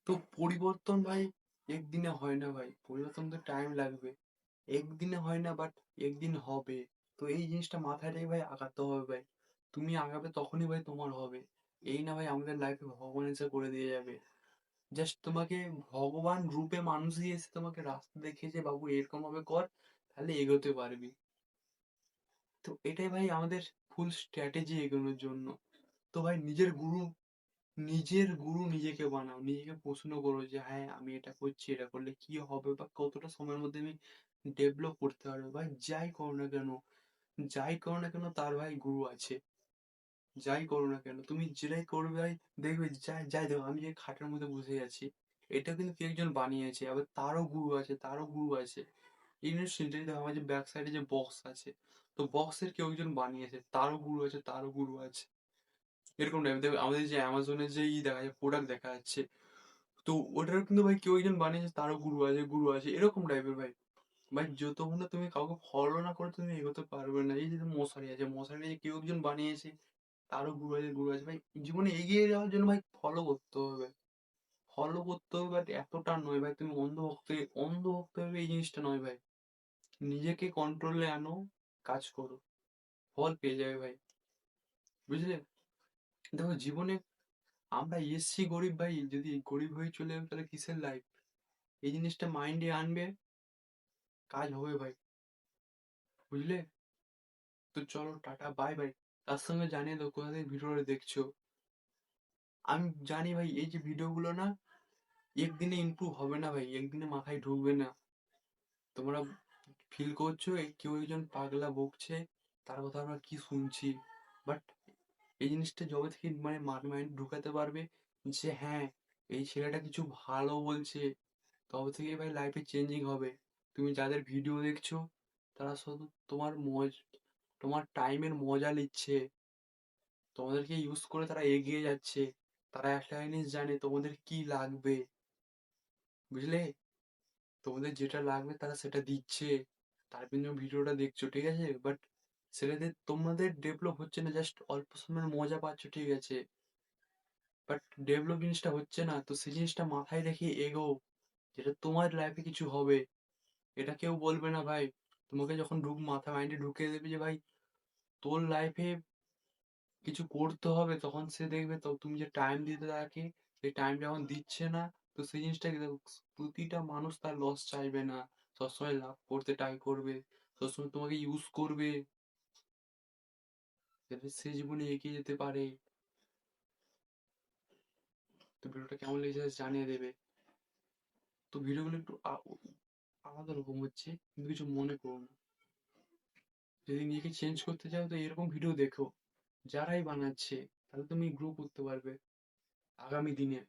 তো পরিবর্তন ভাই একদিনে হয় না ভাই, পরিবর্তন তো টাইম লাগবে। একদিনে হয় না, বাট একদিন হবে। তো এই জিনিসটা মাথায় রেখে ভাই আগাতে হবে ভাই। তুমি আগাবে তখনই ভাই তোমার হবে। এই না ভাই আমাদের লাইফে ভগবান এসে করে দিয়ে যাবে। জাস্ট তোমাকে ভগবান রূপে মানুষই এসে তোমাকে রাস্তা দেখিয়েছে, বাবু এরকম ভাবে কর, তাহলে এগোতে পারবি। তো এটাই ভাই আমাদের ফুল স্ট্র্যাটেজি এগোনোর জন্য। তো ভাই নিজের গুরু নিজেকে বানাও, নিজেকে প্রশ্ন করো যে হ্যাঁ আমি এটা করছি, এটা করলে কি হবে বা কতটা সময়ের মধ্যে আমি ডেভেলপ করতে পারবো। ভাই যাই করো না কেন, যাই করো না কেন তার ভাই গুরু আছে। যাই করো না কেন তুমি যেটাই করবে ভাই, দেখবে যাই যাই দেখো আমি যে খাটের মধ্যে বসে আছি, এটা কিন্তু কেউ একজন বানিয়েছে, আবার তারও গুরু আছে, তারও গুরু আছে। এই জিনিসটাই দেখো আমার যে ব্যাক সাইডে যে বক্স আছে, তো বক্সের কেউ একজন বানিয়েছে, তারও গুরু আছে, তারও গুরু আছে। এরকম টাইপ দেখবে আমাদের যে অ্যামাজনের যে দেখা যায় প্রোডাক্ট দেখা যাচ্ছে, তো ওটারও কিন্তু ভাই কেউ একজন বানিয়েছে, তারও গুরু আছে, গুরু আছে, এরকম টাইপের ভাই। ভাই যতক্ষণ না তুমি কাউকে ফলো না করে তুমি এগোতে পারবে না। এই যে মশারি আছে, মশারি যে কেউ একজন বানিয়েছে, তারও গুরু আছে, গুরু আছে। ভাই জীবনে এগিয়ে যাওয়ার জন্য ভাই ফলো করতে হবে, ফলো করতে হবে, বাট এতটা নয় ভাই তুমি অন্ধ ভক্ত হবে, এই জিনিসটা নয় ভাই। নিজেকে কন্ট্রোলে আনো, কাজ করো, ফল পেয়ে যাবে ভাই। বুঝলে? দেখো জীবনে আমরা এসছি গরিব ভাই, যদি গরিব হয়ে চলে যাবে তাহলে কিসের লাইফ? এই জিনিসটা মাইন্ডে আনবে, কাজ হবে ভাই। বুঝলে? তো চলো টাটা বাই বাই। তার সঙ্গে জানিয়ে দাও কোথা থেকে ভিডিওটা দেখছো। আমি জানি ভাই এই যে ভিডিওগুলো না একদিনে ইমপ্রুভ হবে না ভাই, একদিনে মাথায় ঢুকবে না। তোমরা ফিল করছো কেউ একজন পাগলা বকছে, তার কথা আমরা কি শুনছি। বাট এই জিনিসটা যবে থেকে মানে মাইন্ড ঢুকাতে পারবে যে হ্যাঁ এই ছেলেটা কিছু ভালো বলছে, তবে থেকে ভাই লাইফে চেঞ্জিং হবে। তুমি যাদের ভিডিও দেখছো তারা শুধু তোমার টাইমের মজা নিচ্ছে, তোমাদেরকে ইউজ করে তারা এগিয়ে যাচ্ছে। তারা একটা জিনিস জানে তোমাদের কি লাগবে। বুঝলে? তোমাদের যেটা লাগবে তারা সেটা দিচ্ছে, তার জন্য ভিডিওটা দেখছো, ঠিক আছে? বাট সেটাতে তোমাদের ডেভেলপ হচ্ছে না, জাস্ট অল্প সময়ের মজা পাচ্ছ, ঠিক আছে? বাট ডেভেলপ জিনিসটা হচ্ছে না, তো সেই জিনিসটা মাথায় রেখে এগো, যেটা তোমার লাইফে কিছু হবে। এটা কেউ বলবে না ভাই। তোমাকে যখন মাথা মাইন্ডে ঢুকিয়ে দেবে যে ভাই তোর লাইফে কিছু করতে হবে, তখন সে দেখবে তো তুমি যে টাইম দিতে তাকে, সেই টাইম যখন দিচ্ছে না, তো সেই জিনিসটাকে দেখো, প্রতিটা মানুষ তার লস চাইবে না, সবসময় লাভ করতে ট্রাই করবে, সবসময় তোমাকে ইউজ করবে, যাতে সে জীবনে এগিয়ে যেতে পারে। তো ভিডিওটা কেমন লেগেছে জানিয়ে দেবে। তো ভিডিওগুলো একটু আলাদা রকম হচ্ছে, কিন্তু কিছু মনে করো না। যদি নিজেকে চেঞ্জ করতে চাও তো এরকম ভিডিও দেখো, যারাই বানাচ্ছে, তাহলে তুমি গ্রো করতে পারবে আগামী দিনে।